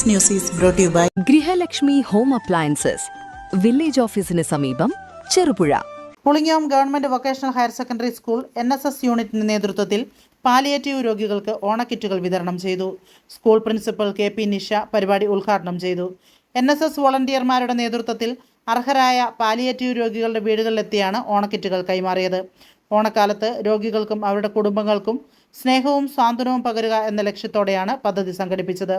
news is brought to you by Grihalakshmi home appliances, village ഓഫീസിന് സമീപം, Cherupuzha. Pulingome government vocational higher secondary school NSS യൂണിറ്റിന്റെ നേതൃത്വത്തിൽ palliative രോഗികൾക്ക് ഓണക്കിറ്റുകൾ വിതരണം ചെയ്തു. സ്കൂൾ പ്രിൻസിപ്പൽ KP നിഷ പരിപാടി ഉദ്ഘാടനം ചെയ്തു. NSS വോളണ്ടിയർമാരുടെ നേതൃത്വത്തിൽ അർഹരായ പാലിയേറ്റീവ് രോഗികളുടെ വീടുകളിലെത്തിയാണ് ഓണക്കിറ്റുകൾ കൈമാറിയത്. ഓണക്കാലത്ത് രോഗികൾക്കും അവരുടെ കുടുംബങ്ങൾക്കും സ്നേഹവും സാന്ത്വനവും പകരുക എന്ന ലക്ഷ്യത്തോടെയാണ് പദ്ധതി സംഘടിപ്പിച്ചത്.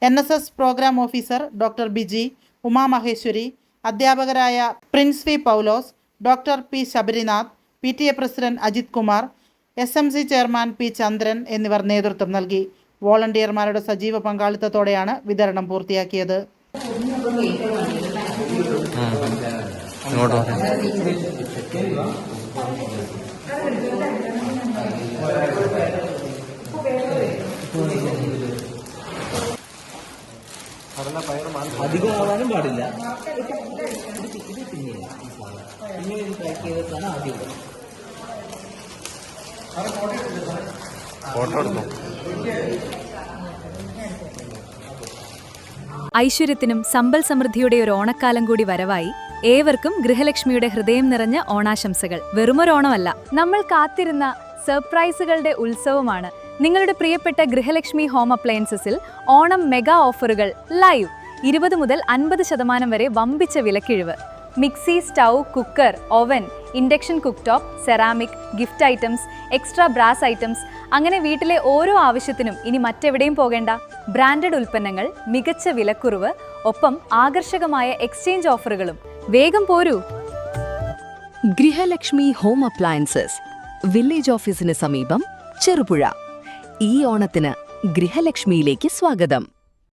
NSS program officer doctor Biji, Uma Maheshwari, അധ്യാപകരായ Prince V Paulose, doctor P Sabarinath, PTA president Ajith Kumar, SMC chairman P Chandran എന്നിവർ നേതൃത്വം നൽകി. വോളണ്ടിയർമാരുടെ സജീവ പങ്കാളിത്തത്തോടെയാണ് വിതരണം പൂർത്തിയാക്കിയത്. അധികമാവാനും പാടില്ല. ഐശ്വര്യത്തിനും സമ്പൽ സമൃദ്ധിയുടെ ഒരു ഓണക്കാലം കൂടി വരവായി. ഏവർക്കും ഗൃഹലക്ഷ്മിയുടെ ഹൃദയം നിറഞ്ഞ ഓണാശംസകൾ. വെറുമൊരോണമല്ല, നമ്മൾ കാത്തിരുന്ന സർപ്രൈസുകളുടെ ഉത്സവമാണ്. നിങ്ങളുടെ പ്രിയപ്പെട്ട ഗൃഹലക്ഷ്മി ഹോം അപ്ലയൻസസിൽ ഓണം മെഗാ ഓഫറുകൾ ലൈവ്. 20 മുതൽ 50% വരെ വമ്പിച്ച വിലക്കിഴിവ്. Mixie, stove, cooker, oven, induction cook top, ceramic, gift items, extra brass items, അങ്ങനെ വീട്ടിലെ ഓരോ ആവശ്യത്തിനും ഇനി മറ്റെവിടെയും പോകേണ്ട. ബ്രാൻഡഡ് ഉൽപ്പന്നങ്ങൾ, മികച്ച വിലക്കുറവ്, ഒപ്പം ആകർഷകമായ എക്സ്ചേഞ്ച് ഓഫറുകളും. വേഗം പോരൂ. ഗൃഹലക്ഷ്മി ഹോം അപ്ലയൻസസ്, വില്ലേജ് ഓഫീസിന് സമീപം, ചെറുപുഴ. ഈ ഓണത്തിന് ഗൃഹലക്ഷ്മിയിലേക്ക് സ്വാഗതം.